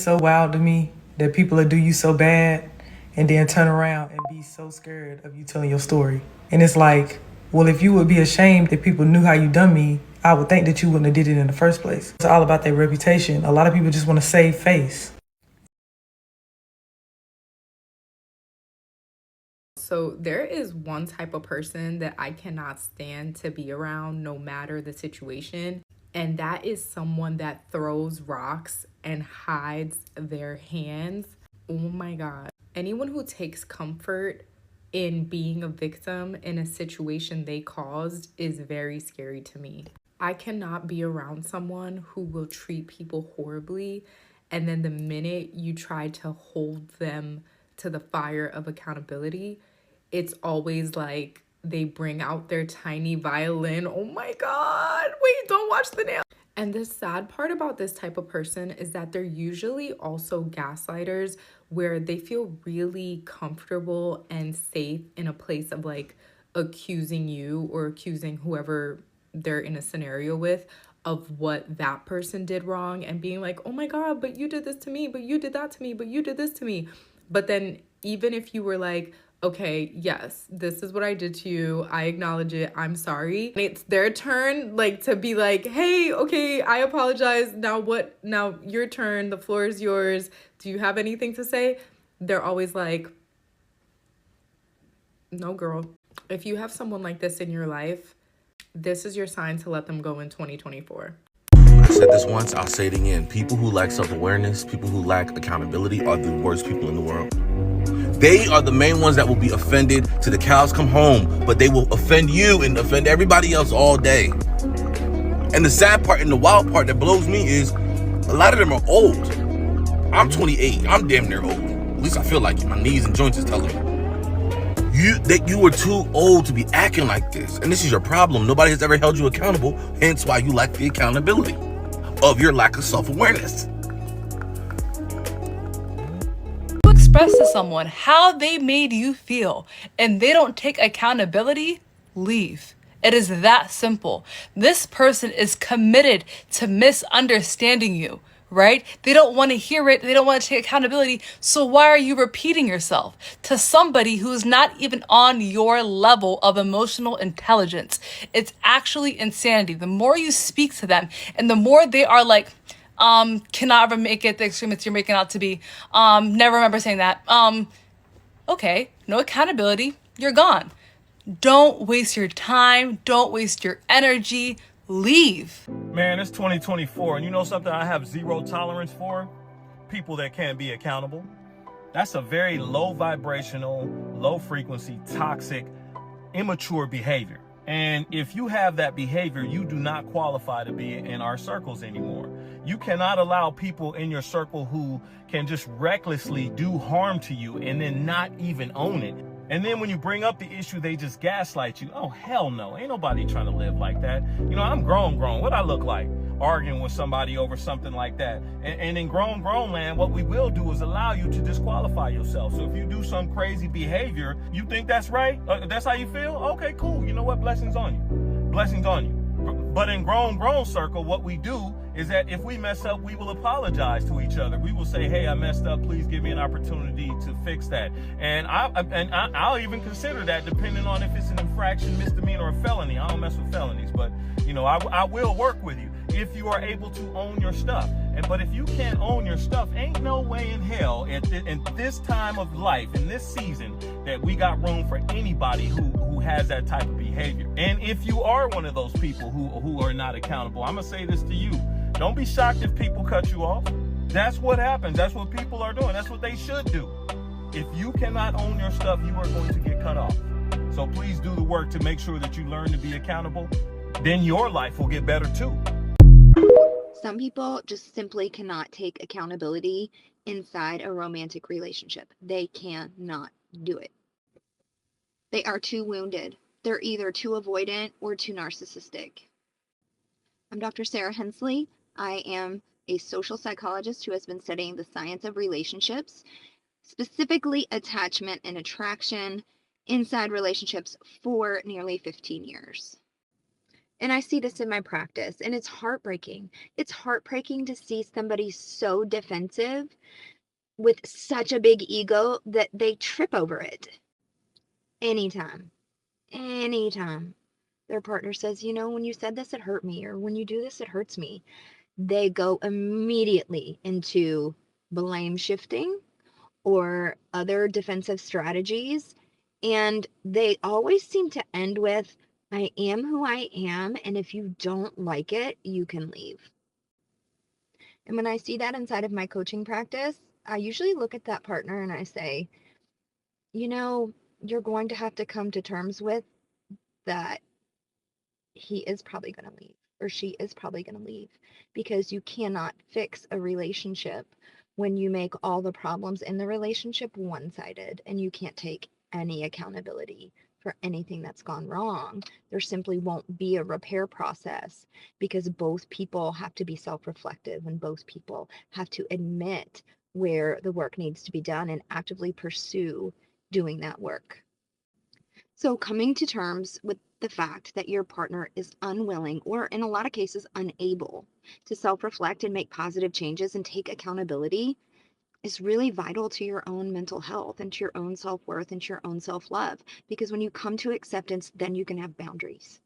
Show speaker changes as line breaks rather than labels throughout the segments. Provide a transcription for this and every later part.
so wild to me that people will do you so bad and then turn around and be so scared of you telling your story. And it's like, well, if you would be ashamed that people knew how you done me, I would think that you wouldn't have did it in the first place. It's all about their reputation. A lot of people just want to save face.
So there is one type of person that I cannot stand to be around no matter the situation. And that is someone that throws rocks and hides their hands. Oh my God. Anyone who takes comfort in being a victim in a situation they caused is very scary to me. I cannot be around someone who will treat people horribly, and then the minute you try to hold them to the fire of accountability, it's always like they bring out their tiny violin. Oh my God, wait, don't watch the nail. And the sad part about this type of person is that they're usually also gaslighters, where they feel really comfortable and safe in a place of like accusing you or accusing whoever they're in a scenario with of what that person did wrong, and being like, oh my God, but you did this to me, but you did that to me, but you did this to me. But then even if you were like, okay, yes, this is what I did to you, I acknowledge it, I'm sorry, and it's their turn like to be like, hey, okay, I apologize, now what, now your turn, the floor is yours, do you have anything to say? They're always like, no, girl. If you have someone like this in your life, this is your sign to let them go in 2024.
I said this once, I'll say it again. People who lack self-awareness, people who lack accountability are the worst people in the world. They are the main ones that will be offended till the cows come home, but they will offend you and offend everybody else all day. And the sad part and the wild part that blows me is a lot of them are old. I'm 28. I'm damn near old. At least I feel like it. My knees and joints is telling me. You were too old to be acting like this. And this is your problem. Nobody has ever held you accountable, hence why you lack the accountability of your lack of self-awareness.
Express to someone how they made you feel and they don't take accountability, leave. It is that simple. This person is committed to misunderstanding you, right? They don't want to hear it. They don't want to take accountability. So why are you repeating yourself to somebody who's not even on your level of emotional intelligence? It's actually insanity. The more you speak to them and the more they are like, cannot ever make it the extremists you're making out to be. Never remember saying that. Okay, no accountability, you're gone. Don't waste your time, don't waste your energy, leave.
Man, it's 2024, and you know something I have zero tolerance for? People that can't be accountable. That's a very low vibrational, low frequency, toxic, immature behavior. And if you have that behavior, you do not qualify to be in our circles anymore. You cannot allow people in your circle who can just recklessly do harm to you and then not even own it. And then when you bring up the issue, they just gaslight you. Oh, hell no. Ain't nobody trying to live like that. You know, I'm grown. What I look like? Arguing with somebody over something like that. And in grown land, what we will do is allow you to disqualify yourself. So if you do some crazy behavior, you think that's right? That's how you feel? Okay, cool. You know what? Blessings on you. Blessings on you. But in grown circle, what we do is that if we mess up, we will apologize to each other. We will say, hey, I messed up. Please give me an opportunity to fix that. And I'll even consider that depending on if it's an infraction, misdemeanor, or felony. I don't mess with felonies, but you know, I will work with you if you are able to own your stuff. But if you can't own your stuff, ain't no way in hell in this time of life, in this season, that we got room for anybody who has that type of behavior. And if you are one of those people who are not accountable, I'm gonna say this to you. Don't be shocked if people cut you off. That's what happens. That's what people are doing. That's what they should do. If you cannot own your stuff, you are going to get cut off. So please do the work to make sure that you learn to be accountable. Then your life will get better too.
Some people just simply cannot take accountability inside a romantic relationship. They cannot do it. They are too wounded. They're either too avoidant or too narcissistic. I'm Dr. Sarah Hensley. I am a social psychologist who has been studying the science of relationships, specifically attachment and attraction inside relationships for nearly 15 years. And I see this in my practice, and it's heartbreaking. It's heartbreaking to see somebody so defensive with such a big ego that they trip over it. Anytime their partner says, you know, when you said this, it hurt me, or when you do this, it hurts me, they go immediately into blame shifting or other defensive strategies. And they always seem to end with, I am who I am, and if you don't like it, you can leave. And when I see that inside of my coaching practice, I usually look at that partner and I say, you know, you're going to have to come to terms with that he is probably going to leave, or she is probably going to leave, because you cannot fix a relationship when you make all the problems in the relationship one-sided and you can't take any accountability for anything that's gone wrong. There simply won't be a repair process, because both people have to be self-reflective and both people have to admit where the work needs to be done and actively pursue doing that work. So coming to terms with the fact that your partner is unwilling, or in a lot of cases unable, to self-reflect and make positive changes and take accountability is really vital to your own mental health and to your own self-worth and to your own self-love. Because when you come to acceptance, then you can have boundaries.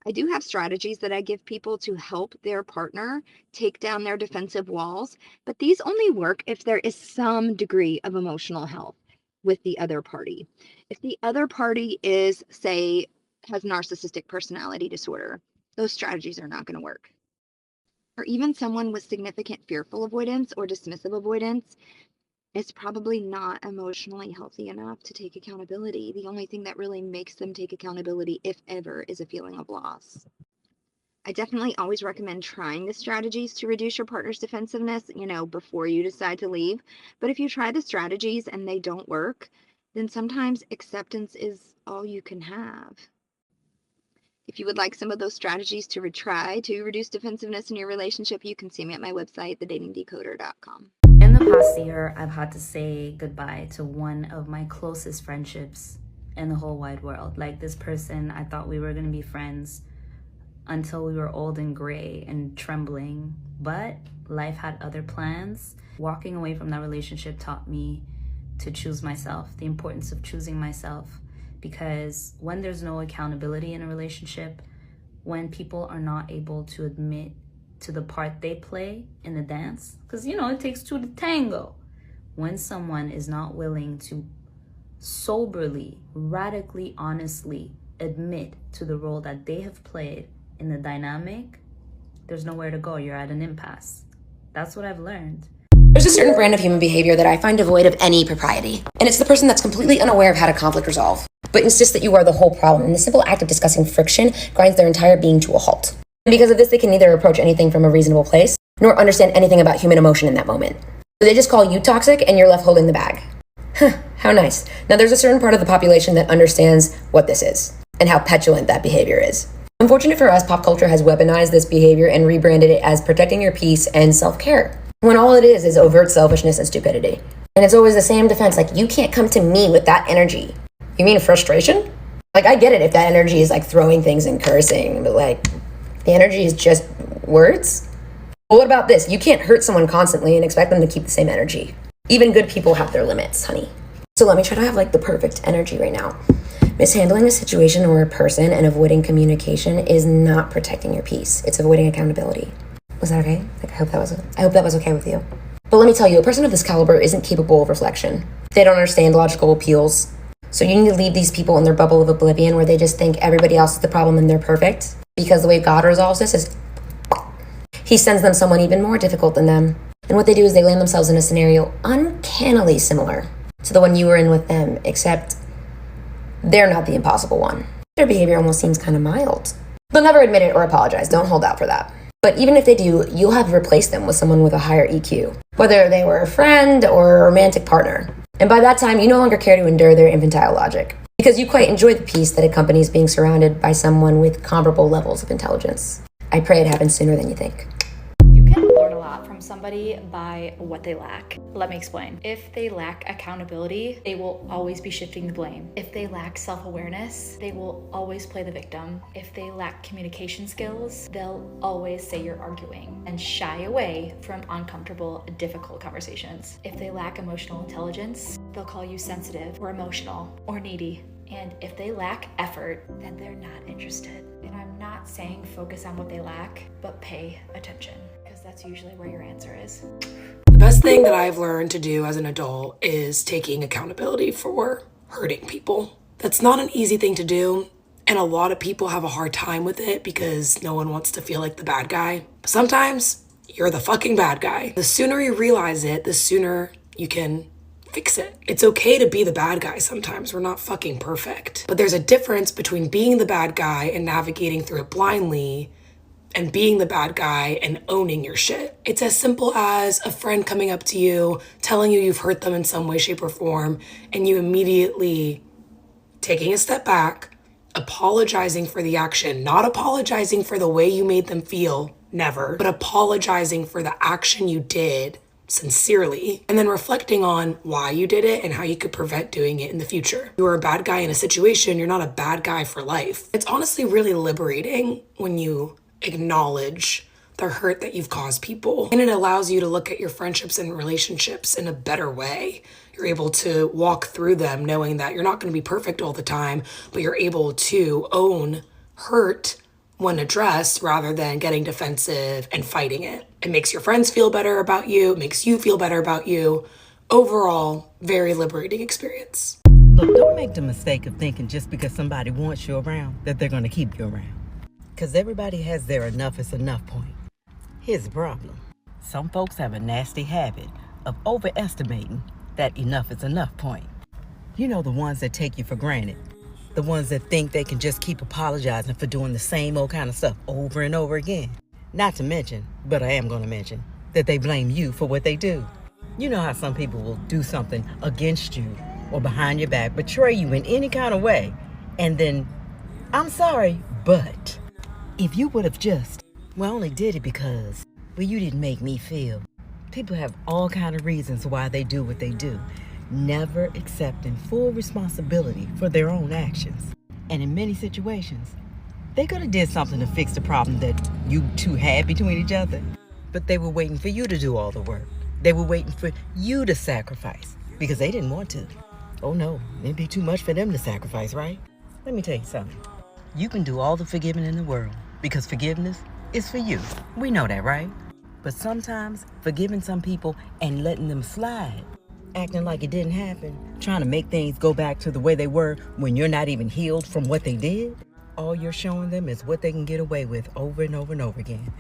I do have strategies that I give people to help their partner take down their defensive walls, but these only work if there is some degree of emotional health with the other party. If the other party is, say, has narcissistic personality disorder, those strategies are not going to work. Or even someone with significant fearful avoidance or dismissive avoidance is probably not emotionally healthy enough to take accountability. The only thing that really makes them take accountability, if ever, is a feeling of loss. I definitely always recommend trying the strategies to reduce your partner's defensiveness, before you decide to leave. But if you try the strategies and they don't work, then sometimes acceptance is all you can have. If you would like some of those strategies to try to reduce defensiveness in your relationship, you can see me at my website, thedatingdecoder.com.
In the past year, I've had to say goodbye to one of my closest friendships in the whole wide world. Like, this person, I thought we were going to be friends until we were old and gray and trembling, but life had other plans. Walking away from that relationship taught me to choose myself, the importance of choosing myself, because when there's no accountability in a relationship, when people are not able to admit to the part they play in the dance, because it takes two to tango. When someone is not willing to soberly, radically, honestly admit to the role that they have played in the dynamic, there's nowhere to go. You're at an impasse. That's what I've learned.
There's a certain brand of human behavior that I find devoid of any propriety. And it's the person that's completely unaware of how to conflict resolve, but insists that you are the whole problem. And the simple act of discussing friction grinds their entire being to a halt. And because of this, they can neither approach anything from a reasonable place, nor understand anything about human emotion in that moment. So they just call you toxic and you're left holding the bag. How nice. Now there's a certain part of the population that understands what this is, and how petulant that behavior is. Unfortunate for us, pop culture has weaponized this behavior and rebranded it as protecting your peace and self-care, when all it is overt selfishness and stupidity. And it's always the same defense, like, you can't come to me with that energy. You mean frustration? Like, I get it if that energy is like throwing things and cursing, but like, the energy is just words? Well, what about this? You can't hurt someone constantly and expect them to keep the same energy. Even good people have their limits, honey. So let me try to have like the perfect energy right now. Mishandling a situation or a person and avoiding communication is not protecting your peace. It's avoiding accountability. Was that okay? I hope that was okay with you. But let me tell you, a person of this caliber isn't capable of reflection. They don't understand logical appeals. So you need to leave these people in their bubble of oblivion where they just think everybody else is the problem and they're perfect. Because the way God resolves this is he sends them someone even more difficult than them. And what they do is they land themselves in a scenario uncannily similar to the one you were in with them, except they're not the impossible one. Their behavior almost seems kind of mild. They'll never admit it or apologize. Don't hold out for that. But even if they do, you'll have replaced them with someone with a higher EQ, whether they were a friend or a romantic partner. And by that time, you no longer care to endure their infantile logic, because you quite enjoy the peace that accompanies being surrounded by someone with comparable levels of intelligence. I pray it happens sooner than you think.
You can learn a
lot from somebody by what they lack. Let me explain. If they lack accountability, they will always be shifting the blame. If they lack self-awareness, they will always play the victim. If they lack communication skills, they'll always say you're arguing and shy away from uncomfortable, difficult conversations. If they lack emotional intelligence, they'll call you sensitive or emotional or needy. And if they lack effort, then they're not interested. And I'm not saying focus on what they lack, but pay attention, because that's usually where your answer is.
The best thing that I've learned to do as an adult is taking accountability for hurting people. That's not an easy thing to do, and a lot of people have a hard time with it because no one wants to feel like the bad guy. But sometimes you're the fucking bad guy. The sooner you realize it, the sooner you can fix it. It's okay to be the bad guy sometimes. We're not fucking perfect. But there's a difference between being the bad guy and navigating through it blindly and being the bad guy and owning your shit. It's as simple as a friend coming up to you, telling you you've hurt them in some way, shape, or form, and you immediately taking a step back, apologizing for the action, not apologizing for the way you made them feel, never, but apologizing for the action you did sincerely, and then reflecting on why you did it and how you could prevent doing it in the future. You are a bad guy in a situation, you're not a bad guy for life. It's honestly really liberating when you acknowledge the hurt that you've caused people, and it allows you to look at your friendships and relationships in a better way. You're able to walk through them knowing that you're not going to be perfect all the time, but you're able to own hurt when addressed rather than getting defensive and fighting it. It makes your friends feel better about you, it makes you feel better about you. Overall, very liberating experience.
Look, don't make the mistake of thinking just because somebody wants you around that they're going to keep you around. Because everybody has their enough is enough point. Here's the problem. Some folks have a nasty habit of overestimating that enough is enough point. You know, the ones that take you for granted. The ones that think they can just keep apologizing for doing the same old kind of stuff over and over again. Not to mention, but I am going to mention, that they blame you for what they do. You know how some people will do something against you or behind your back, betray you in any kind of way, and then, I'm sorry, but if you would have just, well, I only did it because, well, you didn't make me feel. People have all kind of reasons why they do what they do, never accepting full responsibility for their own actions. And in many situations, they could have did something to fix the problem that you two had between each other, but they were waiting for you to do all the work. They were waiting for you to sacrifice because they didn't want to. Oh no, it'd be too much for them to sacrifice, right? Let me tell you something. You can do all the forgiving in the world because forgiveness is for you. We know that, right? But sometimes forgiving some people and letting them slide, acting like it didn't happen, trying to make things go back to the way they were when you're not even healed from what they did, all you're showing them is what they can get away with over and over and over again.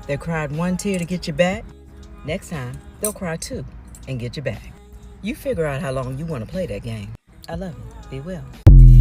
They cried one tear to get you back. Next time, they'll cry two and get you back. You figure out how long you want to play that game. I love you. Be well.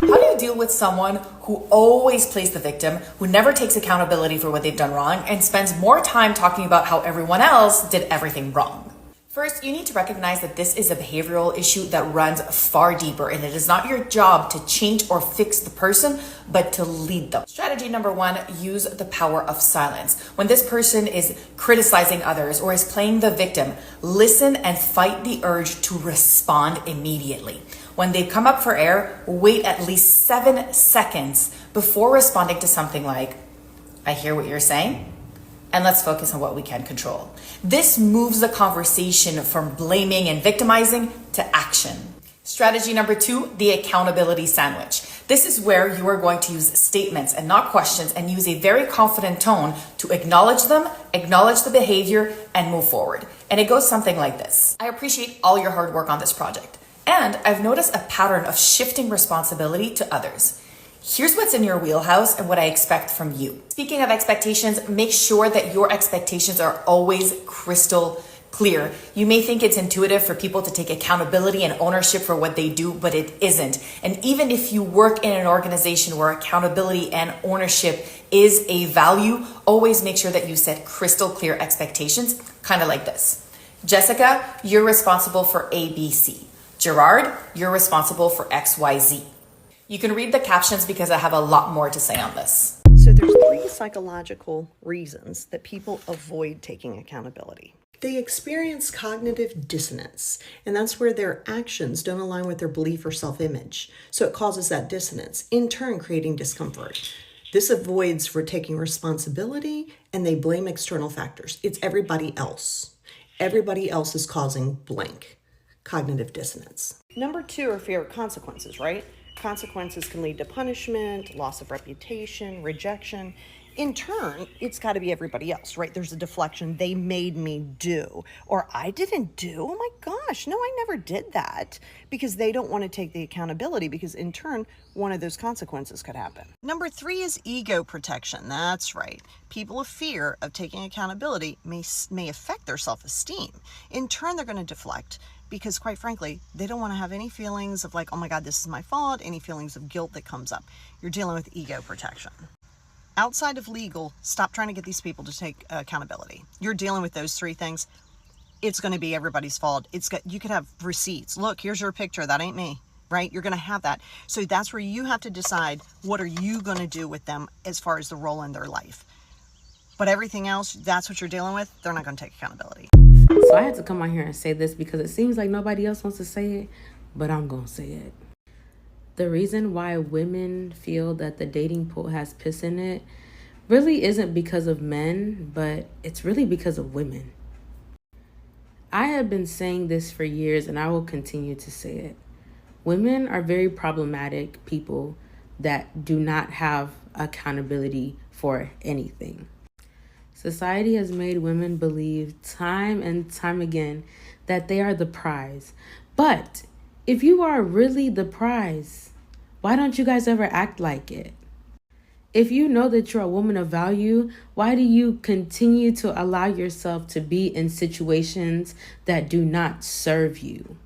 How do you deal with someone who always plays the victim, who never takes accountability for what they've done wrong, and spends more time talking about how everyone else did everything wrong? First, you need to recognize that this is a behavioral issue that runs far deeper, and it is not your job to change or fix the person, but to lead them. Strategy number one, use the power of silence. When this person is criticizing others or is playing the victim, listen and fight the urge to respond immediately. When they come up for air, wait at least 7 seconds before responding to something like, I hear what you're saying, and let's focus on what we can control. This moves the conversation from blaming and victimizing to action. Strategy number two, the accountability sandwich. This is where you are going to use statements and not questions and use a very confident tone to acknowledge them, acknowledge the behavior, and move forward. And it goes something like this. I appreciate all your hard work on this project. And I've noticed a pattern of shifting responsibility to others. Here's what's in your wheelhouse and what I expect from you. Speaking of expectations, make sure that your expectations are always crystal clear. You may think it's intuitive for people to take accountability and ownership for what they do, but it isn't. And even if you work in an organization where accountability and ownership is a value, always make sure that you set crystal clear expectations, kind of like this. Jessica, you're responsible for ABC. Gerard, you're responsible for XYZ. You can read the captions because I have a lot more to say on this.
So there's 3 the psychological reasons that people avoid taking accountability. They experience cognitive dissonance, and that's where their actions don't align with their belief or self-image. So it causes that dissonance, in turn creating discomfort. This avoids taking responsibility, and they blame external factors. It's everybody else. Everybody else is causing blank. Cognitive dissonance. Number 2 are fear of consequences, right? Consequences can lead to punishment, loss of reputation, rejection. In turn, it's got to be everybody else, right? There's a deflection. They made me do, or I didn't do. Oh my gosh, no, I never did that, because they don't want to take the accountability, because in turn, one of those consequences could happen. Number 3 is ego protection. That's right. People of fear of taking accountability may affect their self-esteem. In turn, they're going to deflect, because quite frankly, they don't want to have any feelings of like, oh my God, this is my fault, any feelings of guilt that comes up. You're dealing with ego protection. Outside of legal, stop trying to get these people to take accountability. You're dealing with those 3 things. It's going to be everybody's fault. You could have receipts. Look, here's your picture. That ain't me, right? You're going to have that. So that's where you have to decide, what are you going to do with them as far as the role in their life? But everything else, that's what you're dealing with. They're not going to take accountability.
So I had to come on here and say this because it seems like nobody else wants to say it, but I'm going to say it. The reason why women feel that the dating pool has piss in it really isn't because of men, but it's really because of women. I have been saying this for years, and I will continue to say it. Women are very problematic people that do not have accountability for anything. Society has made women believe time and time again that they are the prize. But if you are really the prize, why don't you guys ever act like it? If you know that you're a woman of value, why do you continue to allow yourself to be in situations that do not serve you?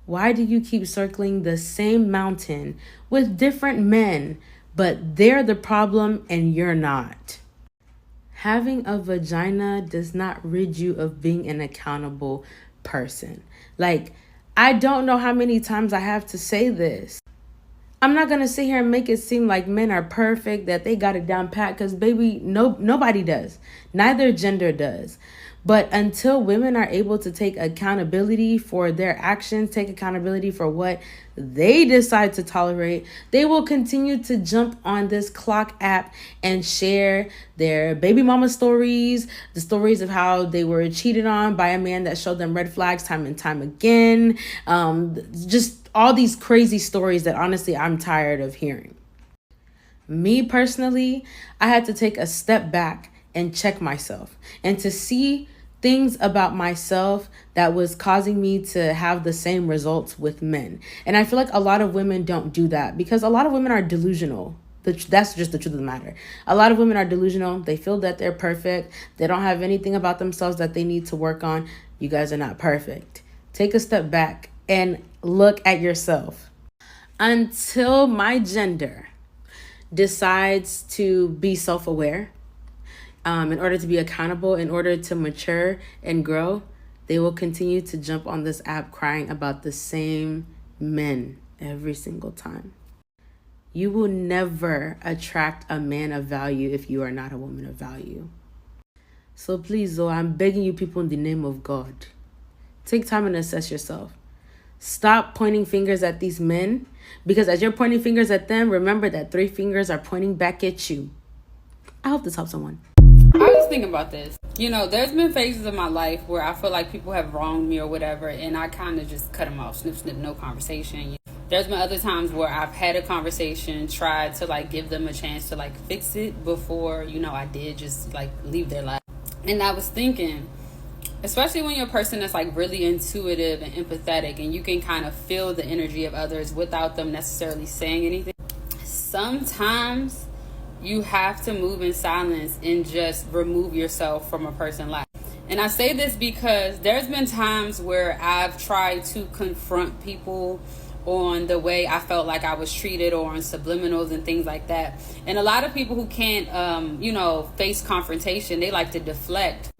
Why do you keep circling the same mountain with different men, but they're the problem and you're not? Having a vagina does not rid you of being an accountable person. Like, I don't know how many times I have to say this. I'm not going to sit here and make it seem like men are perfect, that they got it down pat, because baby, nobody does. Neither gender does. But until women are able to take accountability for their actions, take accountability for what they decide to tolerate, they will continue to jump on this clock app and share their baby mama stories, the stories of how they were cheated on by a man that showed them red flags time and time again. Just all these crazy stories that honestly I'm tired of hearing. Me personally, I had to take a step back and check myself and to see things about myself that was causing me to have the same results with men. And I feel like a lot of women don't do that because a lot of women are delusional. That's just the truth of the matter. A lot of women are delusional. They feel that they're perfect. They don't have anything about themselves that they need to work on. You guys are not perfect. Take a step back and look at yourself. Until my gender decides to be self-aware, in order to be accountable, in order to mature and grow, they will continue to jump on this app crying about the same men every single time. You will never attract a man of value if you are not a woman of value. So please, though, I'm begging you people in the name of God, take time and assess yourself. Stop pointing fingers at these men, because as you're pointing fingers at them, remember that 3 fingers are pointing back at you. I hope this helps someone.
I was thinking about this. You know, there's been phases of my life where I feel like people have wronged me or whatever, and I kind of just cut them off, snip, snip, no conversation. There's been other times where I've had a conversation, tried to like give them a chance to like fix it before, you know, I did just like leave their life. And I was thinking, especially when you're a person that's like really intuitive and empathetic and you can kind of feel the energy of others without them necessarily saying anything, sometimes you have to move in silence and just remove yourself from a person's life. And I say this because there's been times where I've tried to confront people on the way I felt like I was treated or on subliminals and things like that. And a lot of people who can't, face confrontation, they like to deflect.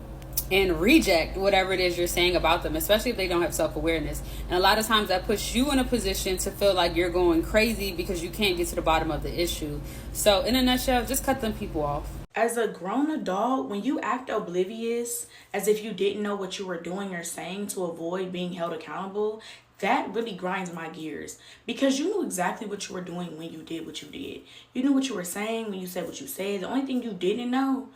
and reject whatever it is you're saying about them, especially if they don't have self-awareness. And a lot of times that puts you in a position to feel like you're going crazy because you can't get to the bottom of the issue. So in a nutshell, just cut them people off.
As a grown adult, when you act oblivious, as if you didn't know what you were doing or saying to avoid being held accountable, that really grinds my gears, because you knew exactly what you were doing when you did what you did. You knew what you were saying when you said what you said. The only thing you didn't know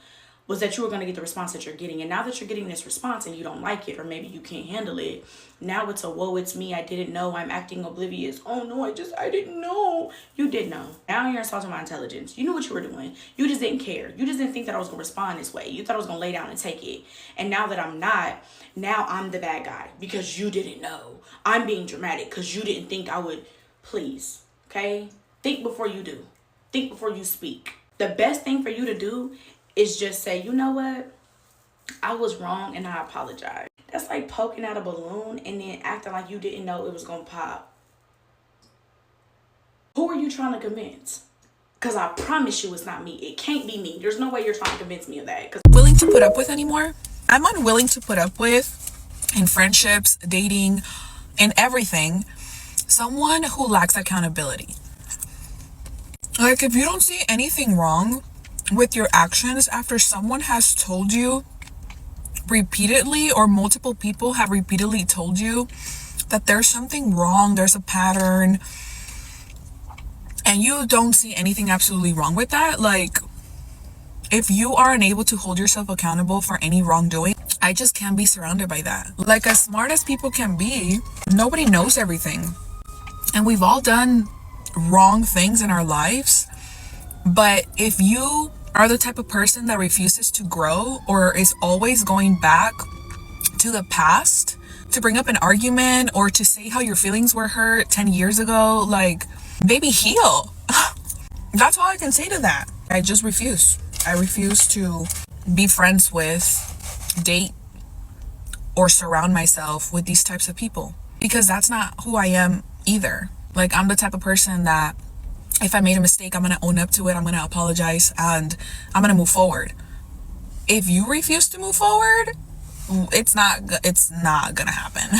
was that you were going to get the response that you're getting. And now that you're getting this response and you don't like it, or maybe you can't handle it, now it's a whoa, it's me, I didn't know, I'm acting oblivious. Oh no, I didn't know. You did know. Now you're insulting my intelligence. You knew what you were doing. You just didn't care. You just didn't think that I was going to respond this way. You thought I was going to lay down and take it. And now that I'm not, now I'm the bad guy because you didn't know. I'm being dramatic because you didn't think I would. Please, okay? Think before you do. Think before you speak. The best thing for you to do is just say, you know what? I was wrong and I apologize. That's like poking out a balloon and then acting like you didn't know it was going to pop. Who are you trying to convince? Because I promise you it's not me. It can't be me. There's no way you're trying to convince me of that.
Willing to put up with anymore? I'm unwilling to put up with, in friendships, dating, in everything, someone who lacks accountability. Like, if you don't see anything wrong with your actions after someone has told you repeatedly, or multiple people have repeatedly told you that there's something wrong, there's a pattern, and you don't see anything absolutely wrong with that, like, if you are unable to hold yourself accountable for any wrongdoing, I just can't be surrounded by that. Like, as smart as people can be, nobody knows everything. And we've all done wrong things in our lives. But if you are the type of person that refuses to grow, or is always going back to the past to bring up an argument or to say how your feelings were hurt 10 years ago, like, baby, heal. That's all I can say to that. I just refuse. I refuse to be friends with, date, or surround myself with these types of people, because that's not who I am either. Like, I'm the type of person that if I made a mistake, I'm going to own up to it, I'm going to apologize, and I'm going to move forward. If you refuse to move forward, it's not going to happen.